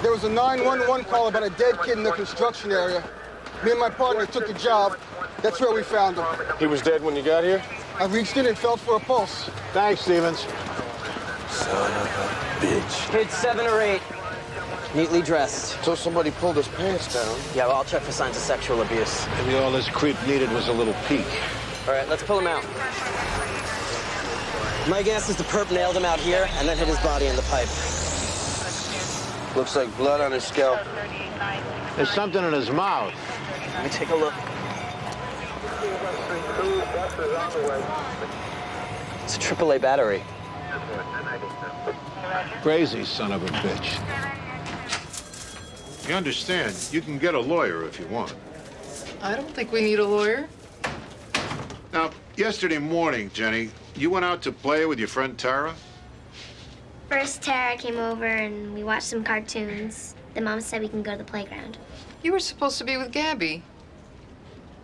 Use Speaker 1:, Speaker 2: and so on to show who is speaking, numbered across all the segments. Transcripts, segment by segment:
Speaker 1: There was a 911 call about a dead kid in the construction area. Me and my partner took the job. That's where we found him.
Speaker 2: He was dead when you got here?
Speaker 1: I reached in and felt for a pulse.
Speaker 2: Thanks, Stevens.
Speaker 3: Son of a bitch.
Speaker 4: Kids 7 or 8. Neatly dressed.
Speaker 2: So somebody pulled his pants down.
Speaker 4: Yeah, well, I'll check for signs of sexual abuse.
Speaker 2: Maybe all this creep needed was a little peek.
Speaker 4: All right, let's pull him out. My guess is the perp nailed him out here and then hit his body in the pipe.
Speaker 2: Looks like blood on his scalp. There's something in his mouth.
Speaker 4: Let me take a look. It's a AAA battery.
Speaker 2: Crazy son of a bitch.
Speaker 5: You understand, you can get a lawyer if you want.
Speaker 6: I don't think we need a lawyer.
Speaker 5: Now, yesterday morning, Jenny, you went out to play with your friend Tara?
Speaker 7: First, Tara came over and we watched some cartoons. Then Mom said we can go to the playground.
Speaker 6: You were supposed to be with Gabby.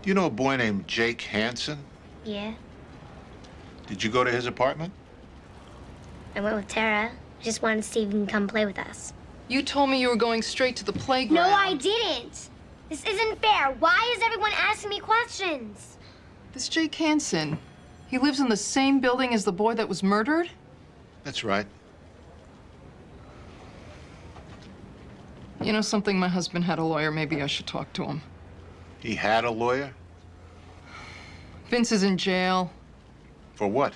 Speaker 5: You know a boy named Jake Hansen?
Speaker 7: Yeah,
Speaker 5: Did you go to his apartment?
Speaker 7: I went with Tara. Just wanted to see if he can come play with us.
Speaker 6: You told me you were going straight to the playground.
Speaker 7: No, I didn't. This isn't fair. Why is everyone asking me questions?
Speaker 6: This Jake Hansen, he lives in the same building as the boy that was murdered?
Speaker 5: That's right.
Speaker 6: You know something? My husband had a lawyer. Maybe I should talk to him.
Speaker 5: He had a lawyer?
Speaker 6: Vince is in jail.
Speaker 5: For what?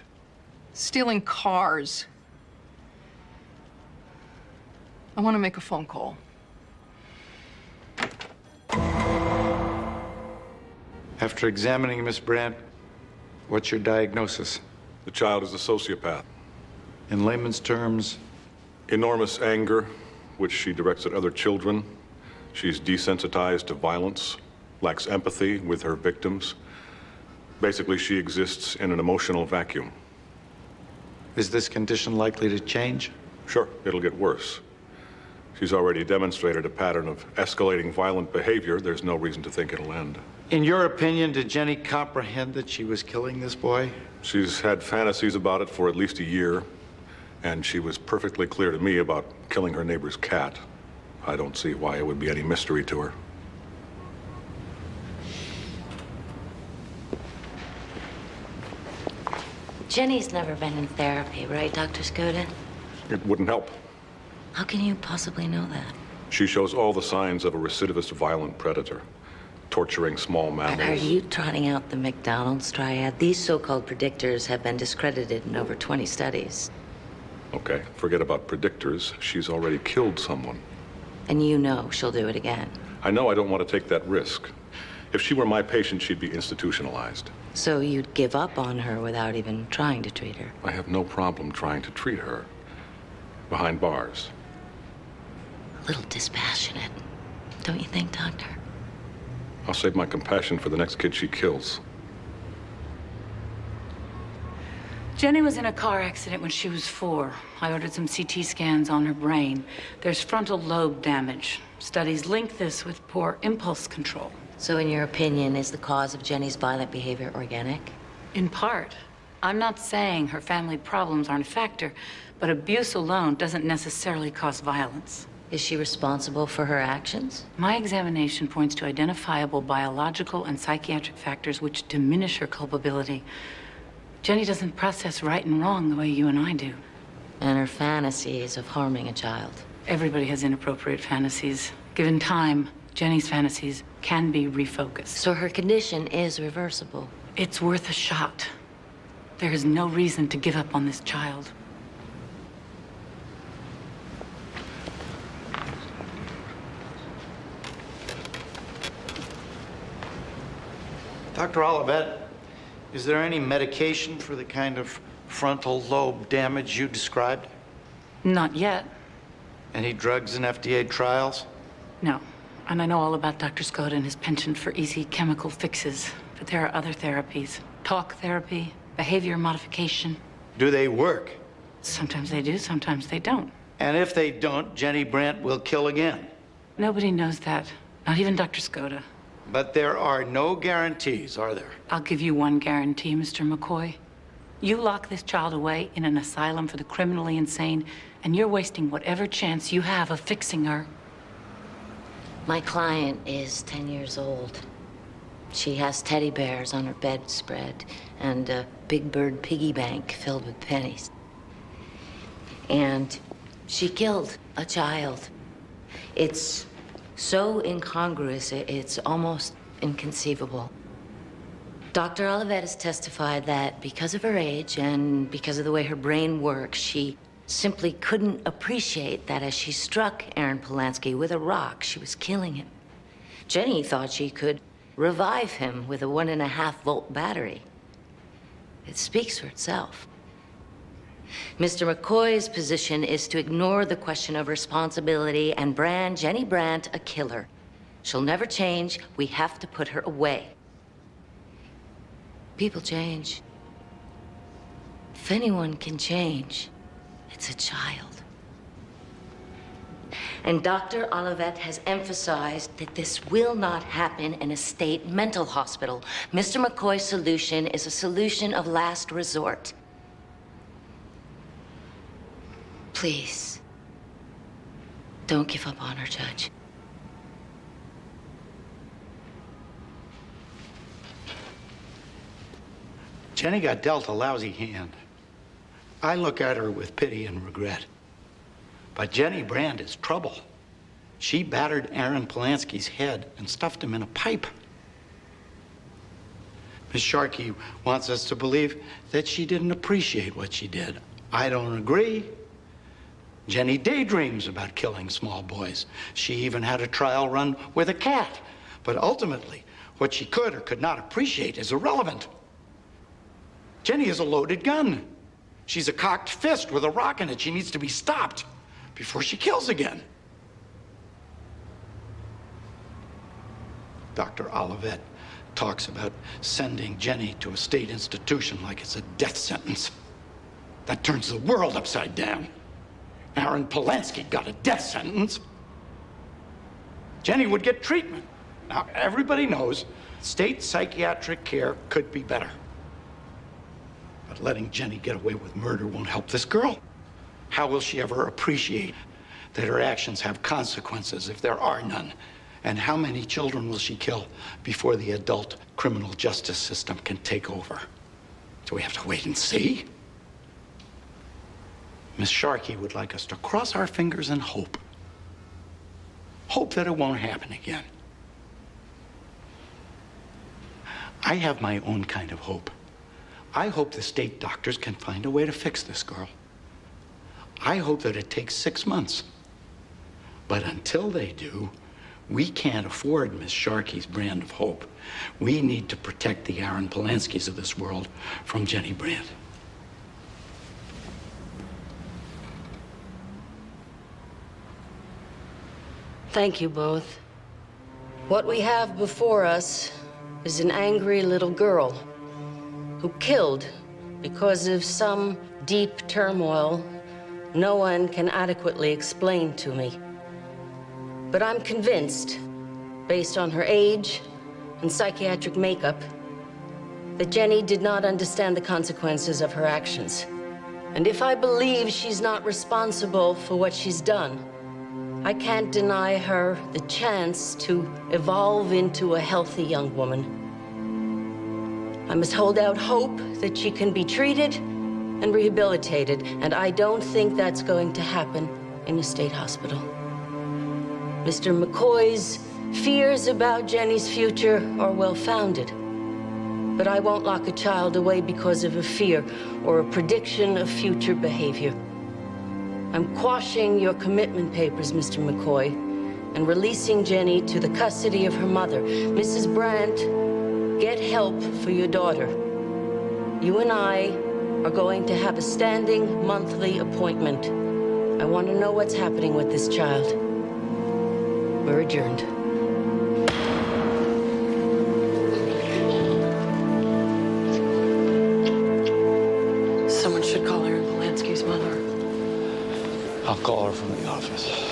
Speaker 6: Stealing cars. I want to make a phone call.
Speaker 8: After examining Miss Brandt, what's your diagnosis?
Speaker 9: The child is a sociopath.
Speaker 8: In layman's terms,
Speaker 9: Enormous anger, which she directs at other children. She's desensitized to violence, lacks empathy with her victims. Basically, she exists in an emotional vacuum.
Speaker 8: is this condition likely to change?
Speaker 9: Sure, it'll get worse. She's already demonstrated a pattern of escalating violent behavior. There's no reason to think it'll end.
Speaker 8: In your opinion, did Jenny comprehend that she was killing this boy?
Speaker 9: She's had fantasies about it for at least a year, and she was perfectly clear to me about killing her neighbor's cat. I don't see why it would be any mystery to her.
Speaker 10: Jenny's never been in therapy, right, Dr. Skoda?
Speaker 9: It wouldn't help.
Speaker 10: How can you possibly know that?
Speaker 9: She shows all the signs of a recidivist violent predator, torturing small mammals.
Speaker 10: Are you trotting out the McDonald's triad? These so-called predictors have been discredited in over 20 studies.
Speaker 9: Okay, forget about predictors. She's already killed someone.
Speaker 10: And you know she'll do it again.
Speaker 9: I know I don't want to take that risk. If she were my patient, she'd be institutionalized.
Speaker 10: So you'd give up on her without even trying to treat her?
Speaker 9: I have no problem trying to treat her. Behind bars.
Speaker 10: A little dispassionate, don't you think, Doctor?
Speaker 9: I'll save my compassion for the next kid she kills.
Speaker 11: Jenny was in a car accident when she was 4. I ordered some CT scans on her brain. There's frontal lobe damage. Studies link this with poor impulse control.
Speaker 10: So in your opinion, is the cause of Jenny's violent behavior organic?
Speaker 11: In part. I'm not saying her family problems aren't a factor, but abuse alone doesn't necessarily cause violence.
Speaker 10: Is she responsible for her actions?
Speaker 11: My examination points to identifiable biological and psychiatric factors which diminish her culpability. Jenny doesn't process right and wrong the way you and I do.
Speaker 10: And her fantasies of harming a child?
Speaker 11: Everybody has inappropriate fantasies. Given time, Jenny's fantasies can be refocused.
Speaker 10: So her condition is reversible?
Speaker 11: It's worth a shot. There is no reason to give up on this child.
Speaker 8: Dr. Olivet, is there any medication for the kind of frontal lobe damage you described?
Speaker 11: Not yet.
Speaker 8: Any drugs in FDA trials?
Speaker 11: No. And I know all about Dr. Skoda and his penchant for easy chemical fixes. But there are other therapies. Talk therapy, behavior modification.
Speaker 8: Do they work?
Speaker 11: Sometimes they do, sometimes they don't.
Speaker 8: And if they don't, Jenny Brandt will kill again.
Speaker 11: Nobody knows that. Not even Dr. Skoda.
Speaker 8: But there are no guarantees, are there?
Speaker 11: I'll give you one guarantee, Mr. McCoy. You lock this child away in an asylum for the criminally insane, and you're wasting whatever chance you have of fixing her.
Speaker 10: My client is 10 years old. She has teddy bears on her bedspread and a Big Bird piggy bank filled with pennies. And she killed a child. It's so incongruous, it's almost inconceivable. Dr. Olivet has testified that because of her age and because of the way her brain works, she simply couldn't appreciate that as she struck Aaron Polanski with a rock, she was killing him. Jenny thought she could revive him with a 1.5-volt battery. It speaks for itself. Mr. McCoy's position is to ignore the question of responsibility and brand Jenny Brandt a killer. She'll never change. We have to put her away. People change. If anyone can change, it's a child. And Dr. Olivet has emphasized that this will not happen in a state mental hospital. Mr. McCoy's solution is a solution of last resort. Please, don't give up on her, Judge.
Speaker 8: Jenny got dealt a lousy hand. I look at her with pity and regret. But Jenny Brandt is trouble. She battered Aaron Polanski's head and stuffed him in a pipe. Miss Sharkey wants us to believe that she didn't appreciate what she did. I don't agree. Jenny daydreams about killing small boys. She even had a trial run with a cat. But ultimately, what she could or could not appreciate is irrelevant. Jenny is a loaded gun. She's a cocked fist with a rock in it. She needs to be stopped before she kills again. Dr. Olivet talks about sending Jenny to a state institution like it's a death sentence. That turns the world upside down. Aaron Polanski got a death sentence. Jenny would get treatment. Now, everybody knows state psychiatric care could be better. But letting Jenny get away with murder won't help this girl. How will she ever appreciate that her actions have consequences if there are none? And how many children will she kill before the adult criminal justice system can take over? Do we have to wait and see? Miss Sharkey would like us to cross our fingers and hope. Hope that it won't happen again. I have my own kind of hope. I hope the state doctors can find a way to fix this girl. I hope that it takes 6 months. But until they do, we can't afford Miss Sharkey's brand of hope. We need to protect the Aaron Polanskis of this world from Jenny Brandt.
Speaker 12: Thank you both. What we have before us is an angry little girl who killed because of some deep turmoil no one can adequately explain to me. But I'm convinced, based on her age and psychiatric makeup, that Jenny did not understand the consequences of her actions. And if I believe she's not responsible for what she's done, I can't deny her the chance to evolve into a healthy young woman. I must hold out hope that she can be treated and rehabilitated, and I don't think that's going to happen in a state hospital. Mr. McCoy's fears about Jenny's future are well-founded, but I won't lock a child away because of a fear or a prediction of future behavior. I'm quashing your commitment papers, Mr. McCoy, and releasing Jenny to the custody of her mother. Mrs. Brandt, get help for your daughter. You and I are going to have a standing monthly appointment. I want to know what's happening with this child. We're adjourned.
Speaker 6: Someone should call Aaron Polanski's mother.
Speaker 8: I'll call her from the office.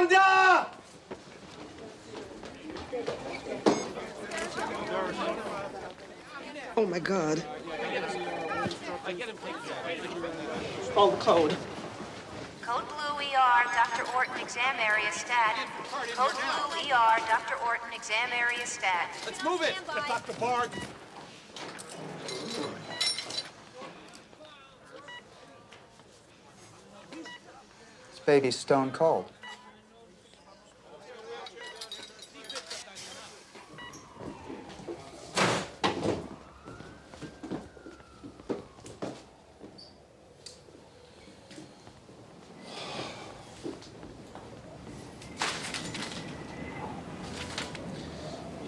Speaker 13: Wanda!
Speaker 14: Oh my God. All the code.
Speaker 15: Code Blue ER, Dr. Orton, exam area stat. Code Blue ER, Dr. Orton, exam area stat.
Speaker 13: Let's move it, Dr. Bard.
Speaker 16: This baby's stone cold.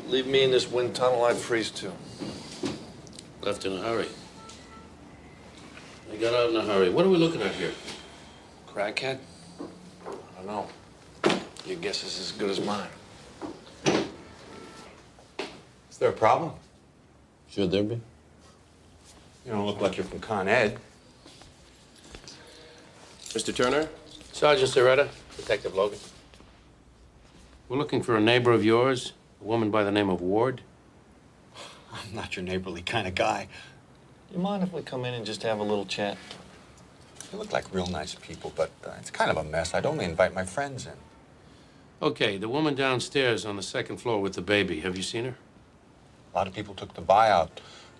Speaker 3: Leave me in this wind tunnel, I'd freeze too.
Speaker 17: Left in a hurry. I got out in a hurry. What are we looking at here?
Speaker 3: Crackhead? I don't know. Your guess is as good as mine.
Speaker 18: Is there a problem?
Speaker 17: Should there be?
Speaker 18: You don't look like you're from Con Ed.
Speaker 17: Mr. Turner? Sergeant Soretta, Detective Logan. We're looking for a neighbor of yours, a woman by the name of Ward.
Speaker 18: I'm not your neighborly kind of guy.
Speaker 3: You mind if we come in and just have a little chat?
Speaker 18: You look like real nice people, but it's kind of a mess. I'd only invite my friends in.
Speaker 17: Okay, the woman downstairs on the second floor with the baby. Have you seen her?
Speaker 18: A lot of people took the buyout.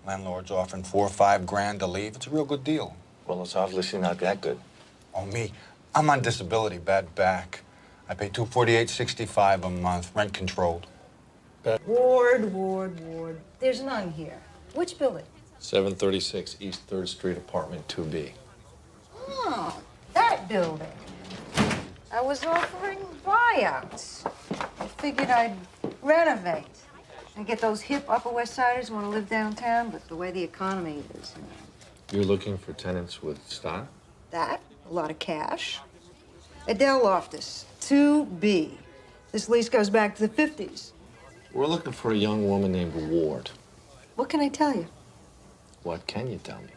Speaker 18: Landlord's offering $4 or $5 grand to leave. It's a real good deal.
Speaker 3: Well, it's obviously not that good.
Speaker 18: Oh, me. I'm on disability, bad back. I pay $248.65 a month, rent controlled.
Speaker 19: Ward. There's none here. Which building?
Speaker 3: 736 East 3rd Street, apartment 2B.
Speaker 19: Oh, that building. I was offering buyouts. I figured I'd renovate and get those hip Upper West Siders who want to live downtown, but the way the economy is, you know.
Speaker 3: You're looking for tenants with style?
Speaker 19: That, a lot of cash. Adele Loftus, 2B. This lease goes back to the 50s.
Speaker 3: We're looking for a young woman named Ward.
Speaker 19: What can I tell you?
Speaker 3: What can you tell me?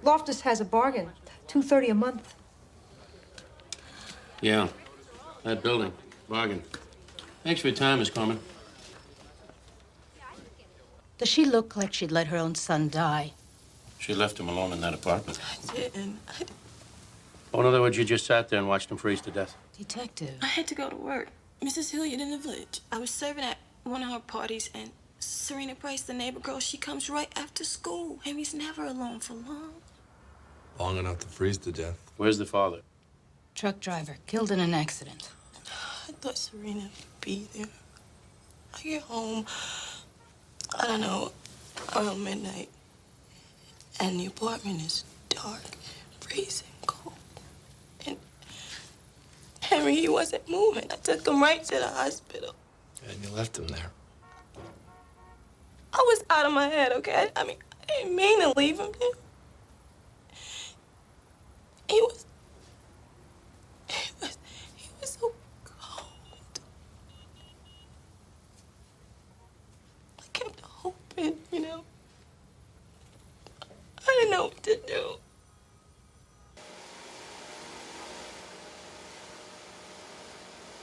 Speaker 19: Loftus has a bargain, $230 a month.
Speaker 17: Yeah, that building. Bargain. Thanks for your time, Miss Corman.
Speaker 20: Does she look like she'd let her own son die?
Speaker 17: She left him alone in that apartment.
Speaker 14: I didn't.
Speaker 17: Oh, in other words, you just sat there and watched him freeze to death?
Speaker 20: Detective.
Speaker 14: I had to go to work. Mrs. Hilliard in the village. I was serving at one of her parties, and Serena Price, the neighbor girl, she comes right after school. Henry's never alone for long.
Speaker 3: Long enough to freeze to death.
Speaker 17: Where's the father?
Speaker 20: Truck driver, killed in an accident.
Speaker 14: I thought Serena would be there. I get home, I don't know, around midnight, and the apartment is dark, freezing cold. And Henry, he wasn't moving. I took him right to the hospital.
Speaker 3: And you left him there.
Speaker 14: I was out of my head, okay? I didn't mean to leave him there. He was so cold. I kept hoping, you know. I didn't know what to do.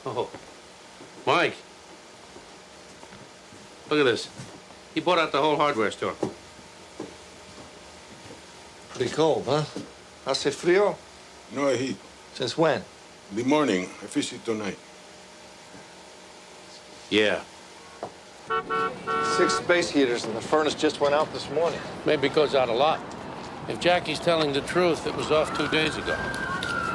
Speaker 17: Oh, Mike. Look at this. He bought out the whole hardware store.
Speaker 3: Pretty cold, huh? Hace frío?
Speaker 21: No heat.
Speaker 3: Since when?
Speaker 21: The morning. I fish it tonight.
Speaker 17: Yeah.
Speaker 3: 6 space heaters and the furnace just went out this morning.
Speaker 17: Maybe it goes out a lot. If Jackie's telling the truth, it was off 2 days ago.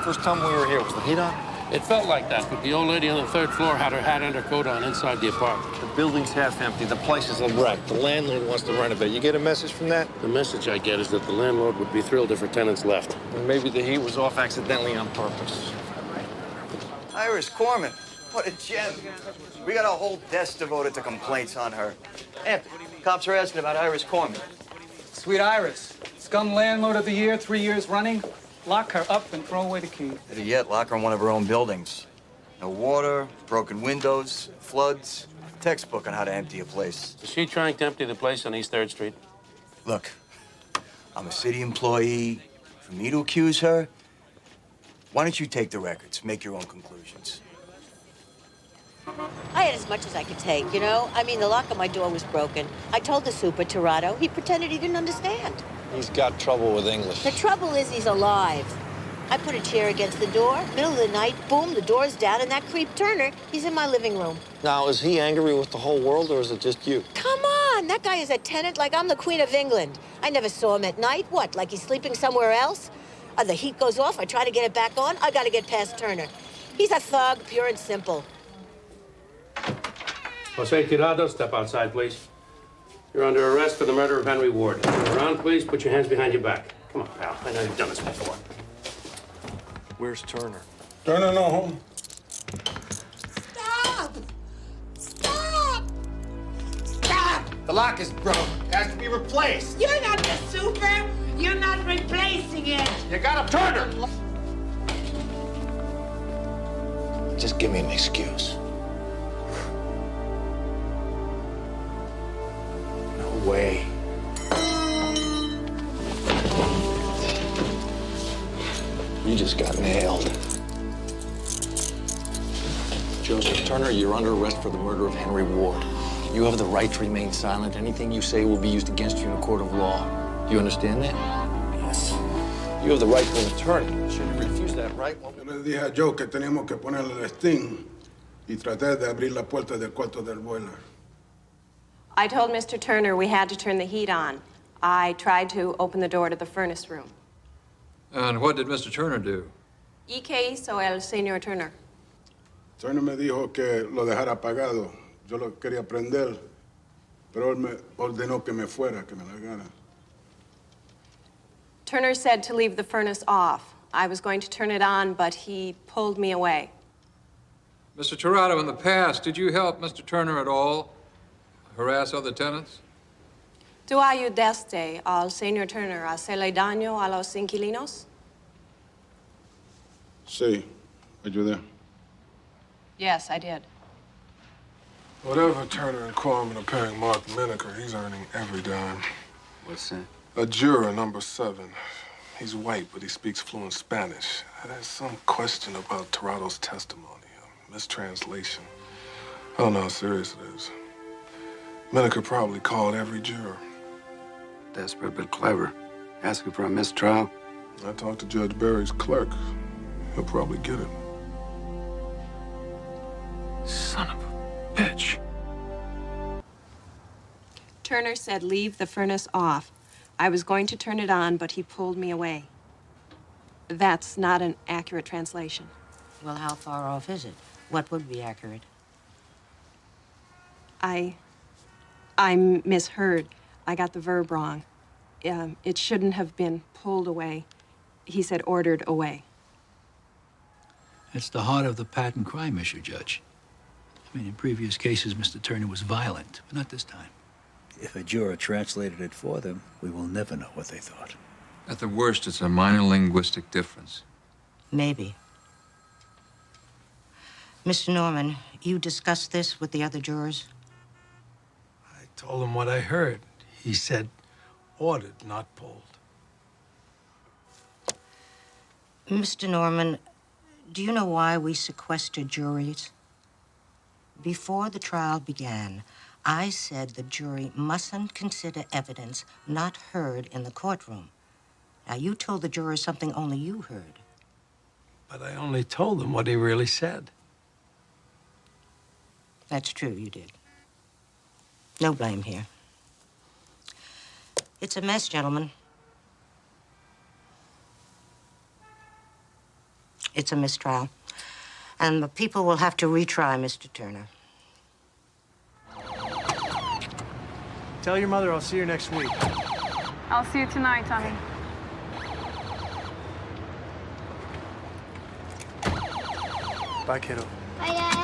Speaker 3: First time we were here, was the heat on?
Speaker 17: It felt like that, but the old lady on the 3rd floor had her hat and her coat on inside the apartment.
Speaker 3: The building's half empty. The place is a wreck. The landlord wants to renovate. You get a message from that?
Speaker 17: The message I get is that the landlord would be thrilled if her tenants left.
Speaker 3: And maybe the heat was off accidentally on purpose.
Speaker 22: Iris Corman, what a gem. We got a whole desk devoted to complaints on her. Anthony, cops are asking about Iris Corman.
Speaker 23: Sweet Iris, scum landlord of the year, 3 years running. Lock her up and throw away the key.
Speaker 22: Better yet, lock her in one of her own buildings. No water, broken windows, floods. Textbook on how to empty a place.
Speaker 17: Is she trying to empty the place on East 3rd Street?
Speaker 22: Look, I'm a city employee. For me to accuse her, why don't you take the records, make your own conclusions?
Speaker 1: I had as much as I could take, you know? I mean, the lock on my door was broken. I told the super, Tirado. He pretended he didn't understand.
Speaker 3: He's got trouble with English.
Speaker 1: The trouble is he's alive. I put a chair against the door, middle of the night, boom, the door's down, and that creep Turner, he's in my living room.
Speaker 3: Now, is he angry with the whole world, or is it just you?
Speaker 1: Come on, that guy is a tenant like I'm the Queen of England. I never saw him at night. What, like he's sleeping somewhere else? The heat goes off, I try to get it back on, I gotta get past Turner. He's a thug, pure and simple.
Speaker 17: Jose Tirado, step outside, please. You're under arrest for the murder of Henry Ward. Turn around, please. Put your hands behind your back. Come on, pal. I know you've done this before.
Speaker 3: Where's Turner?
Speaker 21: Turner no home.
Speaker 19: Stop! Stop! Stop!
Speaker 2: The lock is broke. It has to be replaced.
Speaker 19: You're not the super. You're not replacing it.
Speaker 2: You got a Turner.
Speaker 3: Just give me an excuse. No way. You just got nailed. Joseph Turner, you're under arrest for the murder of Henry Ward. You have the right to remain silent. Anything you say will be used against you in a court of law. Do you understand that? Yes. You have the right to an attorney. Should you refuse that right?
Speaker 21: Yo le dije a Joe que teníamos que ponerle el sting y traté de abrir la puerta del cuarto del boiler.
Speaker 4: I told Mr. Turner we had to turn the heat on. I tried to open the door to the furnace room.
Speaker 24: And what did Mr. Turner do?
Speaker 4: ¿Y qué hizo el señor Turner?
Speaker 21: Turner me dijo que lo dejara apagado. Yo lo quería prender, pero él me ordenó que me fuera, que me largara.
Speaker 4: Turner said to leave the furnace off. I was going to turn it on, but he pulled me away.
Speaker 24: Mr. Tirado, in the past, did you help Mr. Turner at all? Harass other tenants?
Speaker 4: ¿Tú ayudaste al señor Turner a hacerle daño a los inquilinos?
Speaker 21: Sí, ayudé.
Speaker 4: Yes, I did.
Speaker 21: Whatever Turner and Corman are paying Mark Miniker, he's earning every dime.
Speaker 16: What's that?
Speaker 21: A juror, number 7. He's white, but he speaks fluent Spanish. There's some question about Tirado's testimony, a mistranslation. I don't know how serious it is. Miniker probably called every juror.
Speaker 16: Desperate but clever. Asking for a mistrial.
Speaker 21: I talked to Judge Barry's clerk. He'll probably get it.
Speaker 3: Son of a bitch.
Speaker 4: Turner said leave the furnace off. I was going to turn it on, but he pulled me away. That's not an accurate translation.
Speaker 12: Well, how far off is it? What would be accurate?
Speaker 4: I misheard. I got the verb wrong. It shouldn't have been pulled away. He said ordered away.
Speaker 25: It's the heart of the patent crime issue, Judge. I mean, in previous cases, Mr. Turner was violent, but not this time.
Speaker 26: If a juror translated it for them, we will never know what they thought.
Speaker 25: At the worst, it's a minor linguistic difference.
Speaker 12: Maybe. Mr. Norman, you discussed this with the other jurors?
Speaker 27: I told him what I heard. He said ordered, not pulled.
Speaker 12: Mr. Norman, do you know why we sequestered juries? Before the trial began, I said the jury mustn't consider evidence not heard in the courtroom. Now, you told the jurors something only you heard.
Speaker 27: But I only told them what he really said.
Speaker 12: That's true, you did. No blame here. It's a mess, gentlemen. It's a mistrial. And the people will have to retry Mr. Turner.
Speaker 13: Tell your mother I'll see her next week.
Speaker 4: I'll see you tonight, Tommy.
Speaker 13: Bye, kiddo.
Speaker 7: Bye, Dad.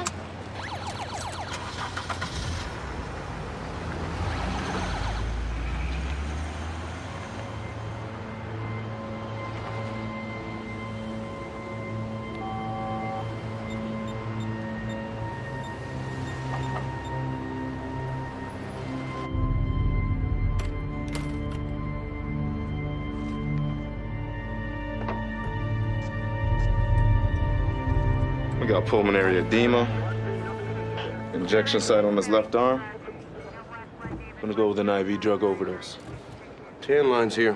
Speaker 28: We got pulmonary edema,
Speaker 5: Injection site on his left arm. Gonna go with an IV drug overdose.
Speaker 17: Tan lines here.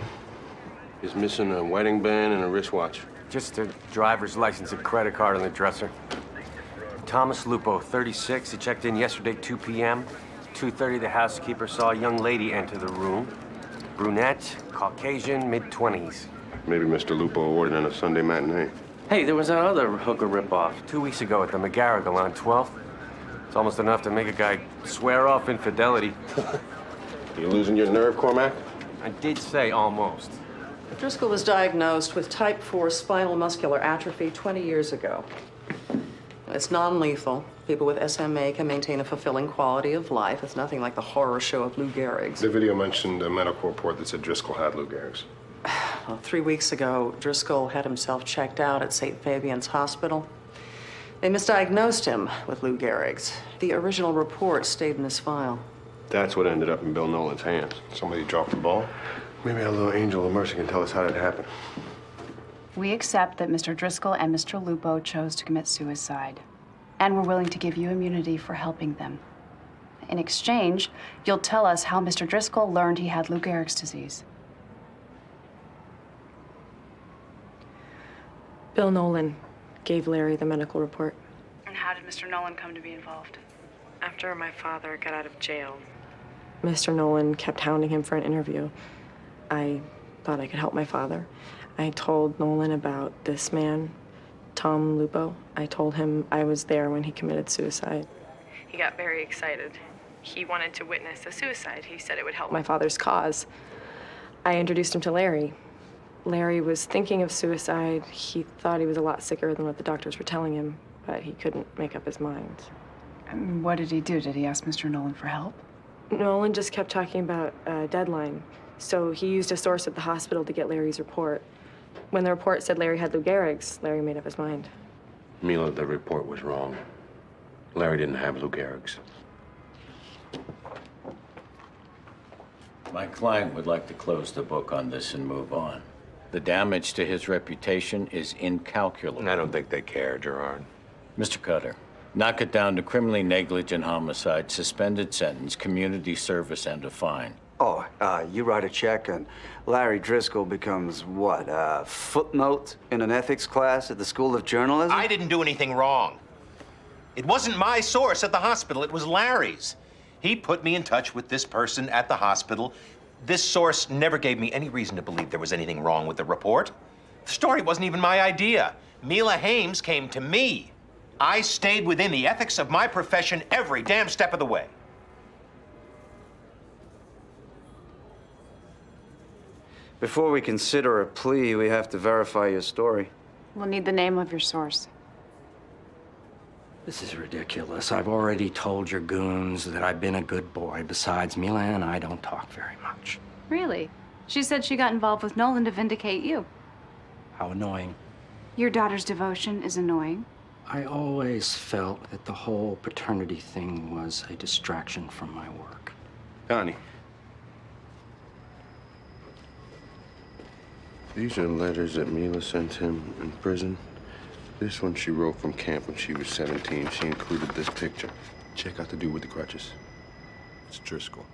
Speaker 17: He's missing a wedding band and a wristwatch.
Speaker 6: Just a driver's license and credit card on the dresser. Thomas Lupo, 36. He checked in yesterday, 2 p.m. 2:30, the housekeeper saw a young lady enter the room. Brunette, Caucasian, mid-20s.
Speaker 17: Maybe Mr. Lupo ordered in a Sunday matinee.
Speaker 6: Hey, there was that other hooker ripoff 2 weeks ago at the McGarrigle on 12th. It's almost enough to make a guy swear off infidelity.
Speaker 17: You losing your nerve, Cormac?
Speaker 6: I did say almost.
Speaker 8: Driscoll was diagnosed with type 4 spinal muscular atrophy 20 years ago. It's non-lethal. People with SMA can maintain a fulfilling quality of life. It's nothing like the horror show of Lou Gehrig's.
Speaker 17: The video mentioned a medical report that said Driscoll had Lou Gehrig's.
Speaker 8: Well, 3 weeks ago, Driscoll had himself checked out at St. Fabian's Hospital. They misdiagnosed him with Lou Gehrig's. The original report stayed in this file.
Speaker 17: That's what ended up in Bill Nolan's hands. Somebody dropped the ball. Maybe our little angel of mercy can tell us how that happened.
Speaker 9: We accept that Mr. Driscoll and Mr. Lupo chose to commit suicide, and we're willing to give you immunity for helping them. In exchange, you'll tell us how Mr. Driscoll learned he had Lou Gehrig's disease.
Speaker 10: Bill Nolan gave Larry the medical report.
Speaker 9: And how did Mr. Nolan come to be involved?
Speaker 10: After my father got out of jail, Mr. Nolan kept hounding him for an interview. I thought I could help my father. I told Nolan about this man, Tom Lupo. I told him I was there when he committed suicide.
Speaker 11: He got very excited. He wanted to witness a suicide. He said it would help
Speaker 10: My father's cause. I introduced him to Larry. Larry was thinking of suicide. He thought he was a lot sicker than what the doctors were telling him, but he couldn't make up his mind.
Speaker 9: And what did he do? Did he ask Mr. Nolan for help?
Speaker 10: Nolan just kept talking about a deadline. So he used a source at the hospital to get Larry's report. When the report said Larry had Lou Gehrig's, Larry made up his mind.
Speaker 17: Mila, the report was wrong. Larry didn't have Lou Gehrig's.
Speaker 15: My client would like to close the book on this and move on. The damage to his reputation is incalculable.
Speaker 28: I don't think they care, Gerard.
Speaker 15: Mr. Cutter, knock it down to criminally negligent homicide, suspended sentence, community service, and a fine.
Speaker 29: Oh, you write a check and Larry Driscoll becomes what, a footnote in an ethics class at the School of Journalism?
Speaker 28: I didn't do anything wrong. It wasn't my source at the hospital, it was Larry's. He put me in touch with this person at the hospital. This source never gave me any reason to believe there was anything wrong with the report. The story wasn't even my idea. Mila Hames came to me. I stayed within the ethics of my profession every damn step of the way.
Speaker 29: Before we consider a plea, we have to verify your story.
Speaker 9: We'll need the name of your source.
Speaker 30: This is ridiculous. I've already told your goons that I've been a good boy. Besides, Mila and I don't talk very much.
Speaker 9: Really? She said she got involved with Nolan to vindicate you.
Speaker 30: How annoying.
Speaker 9: Your daughter's devotion is annoying.
Speaker 30: I always felt that the whole paternity thing was a distraction from my work.
Speaker 17: Connie. These are letters that Mila sent him in prison. This one she wrote from camp when she was 17. She included this picture. Check out the dude with the crutches. It's Driscoll.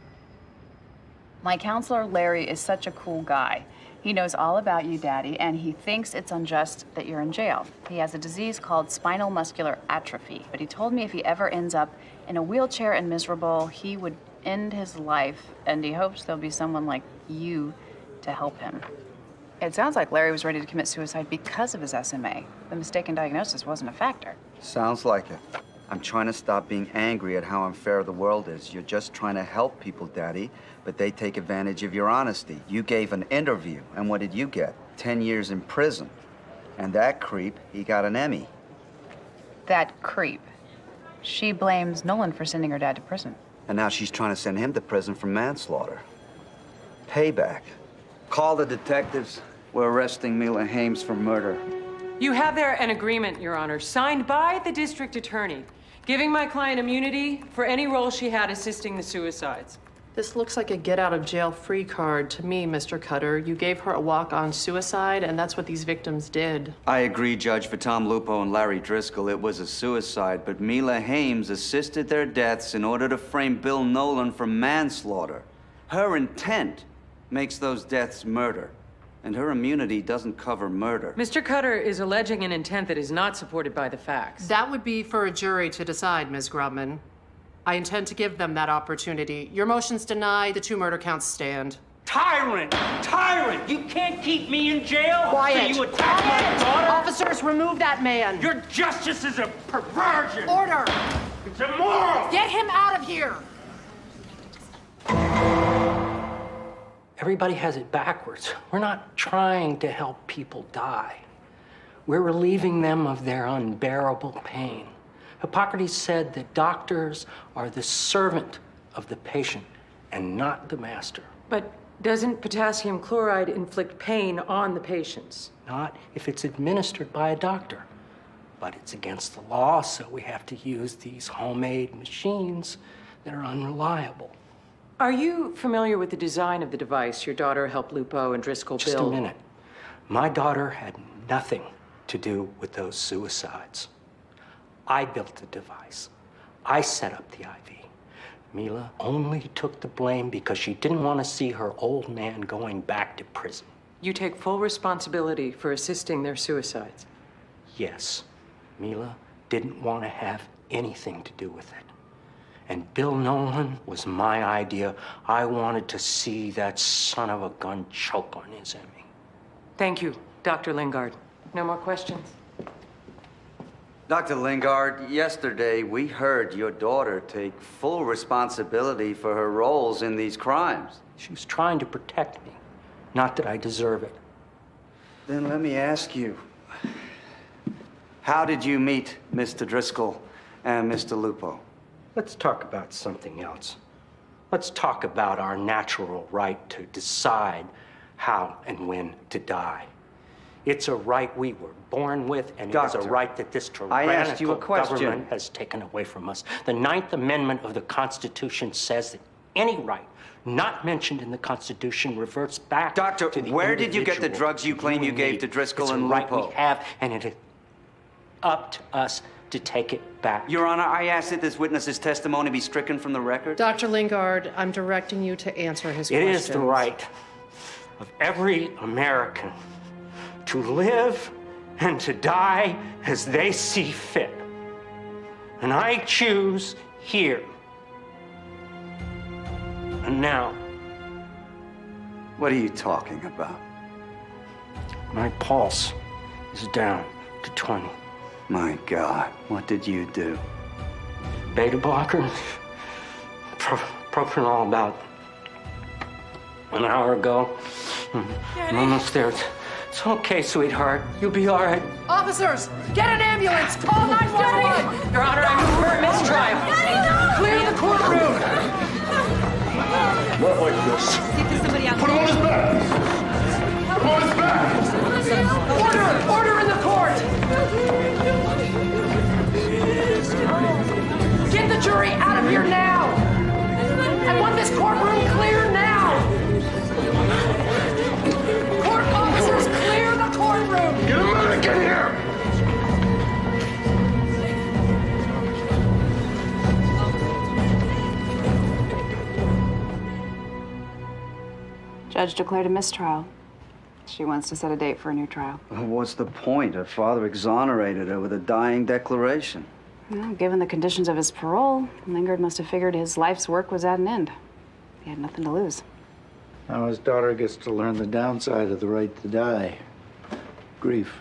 Speaker 9: My counselor, Larry, is such a cool guy. He knows all about you, Daddy, and he thinks it's unjust that you're in jail. He has a disease called spinal muscular atrophy, but he told me if he ever ends up in a wheelchair and miserable, he would end his life, and he hopes there'll be someone like you to help him. It sounds like Larry was ready to commit suicide because of his SMA. The mistaken diagnosis wasn't a factor.
Speaker 29: Sounds like it. I'm trying to stop being angry at how unfair the world is. You're just trying to help people, Daddy, but they take advantage of your honesty. You gave an interview, and what did you get? 10 years in prison. And that creep, he got an Emmy.
Speaker 9: That creep. She blames Nolan for sending her dad to prison.
Speaker 29: And now she's trying to send him to prison for manslaughter. Payback. Call the detectives. We're arresting Mila Hames for murder.
Speaker 31: You have there an agreement, Your Honor, signed by the district attorney, giving my client immunity for any role she had assisting the suicides.
Speaker 10: This looks like a get-out-of-jail-free card to me, Mr. Cutter. You gave her a walk-on suicide, and that's what these victims did.
Speaker 29: I agree, Judge. For Tom Lupo and Larry Driscoll, it was a suicide, but Mila Hames assisted their deaths in order to frame Bill Nolan for manslaughter. Her intent makes those deaths murder, and her immunity doesn't cover murder.
Speaker 31: Mr. Cutter is alleging an intent that is not supported by the facts.
Speaker 10: That would be for a jury to decide, Ms. Grubman. I intend to give them that opportunity. Your motion's denied. The 2 murder counts stand.
Speaker 30: Tyrant! Tyrant! You can't keep me in jail!
Speaker 10: Quiet!
Speaker 30: So you attack my daughter?
Speaker 10: Officers, remove that man!
Speaker 30: Your justice is a perversion!
Speaker 10: Order!
Speaker 30: It's immoral!
Speaker 10: Get him out of here!
Speaker 30: Everybody has it backwards. We're not trying to help people die. We're relieving them of their unbearable pain. Hippocrates said that doctors are the servant of the patient and not the master.
Speaker 31: But doesn't potassium chloride inflict pain on the patients?
Speaker 30: Not if it's administered by a doctor. But it's against the law, so we have to use these homemade machines that are unreliable.
Speaker 31: Are you familiar with the design of the device your daughter helped Lupo and Driscoll build?
Speaker 30: Just a minute. My daughter had nothing to do with those suicides. I built the device. I set up the IV. Mila only took the blame because she didn't want to see her old man going back to prison.
Speaker 31: You take full responsibility for assisting their suicides?
Speaker 30: Yes. Mila didn't want to have anything to do with it. And Bill Nolan was my idea. I wanted to see that son of a gun choke on his enemy.
Speaker 31: Thank you, Dr. Lingard. No more questions?
Speaker 29: Dr. Lingard, yesterday we heard your daughter take full responsibility for her roles in these crimes.
Speaker 30: She was trying to protect me. Not that I deserve it.
Speaker 29: Then let me ask you, how did you meet Mr. Driscoll and Mr. Lupo?
Speaker 30: Let's talk about something else. Let's talk about our natural right to decide how and when to die. It's a right we were born with, and
Speaker 29: Doctor,
Speaker 30: it's a right that this
Speaker 29: I asked you a
Speaker 30: tyrannical
Speaker 29: question.
Speaker 30: government has taken away from us. The 9th Amendment of the Constitution says that any right not mentioned in the Constitution reverts back
Speaker 29: Doctor,
Speaker 30: to the
Speaker 29: where did you get the
Speaker 30: individual.
Speaker 29: drugs you claim you gave to Driscoll and
Speaker 30: It's a right
Speaker 29: Lupo?
Speaker 30: we have, and it is up to us to take it back.
Speaker 29: Your Honor, I ask that this witness's testimony be stricken from the record.
Speaker 10: Dr. Lingard, I'm directing you to answer his
Speaker 30: It
Speaker 10: questions.
Speaker 30: is the right of every American to live and to die as they see fit. And I choose here and now.
Speaker 29: What are you talking about?
Speaker 30: My pulse is down to 20.
Speaker 29: My God, what did you do?
Speaker 30: Beta blocker, propanol about an hour ago. I'm almost there. It's okay, sweetheart. You'll be all right.
Speaker 10: Officers, get an ambulance! Call 911!
Speaker 31: Your Honor, I move for a mistrial.
Speaker 10: Clear the courtroom!
Speaker 17: Not like this.
Speaker 4: See if there's somebody out
Speaker 17: Put him on his back! Put him on his back!
Speaker 10: Order! Order in the court! Get the jury out of here now! I want this courtroom clear now! Court officers, clear the courtroom!
Speaker 17: Get him out! Get here!
Speaker 9: Judge declared a mistrial. She wants to set a date for a new trial.
Speaker 29: What's the point? Her father exonerated her with a dying declaration.
Speaker 9: Well, given the conditions of his parole, Lingard must have figured his life's work was at an end. He had nothing to lose.
Speaker 26: Now his daughter gets to learn the downside of the right to die. Grief.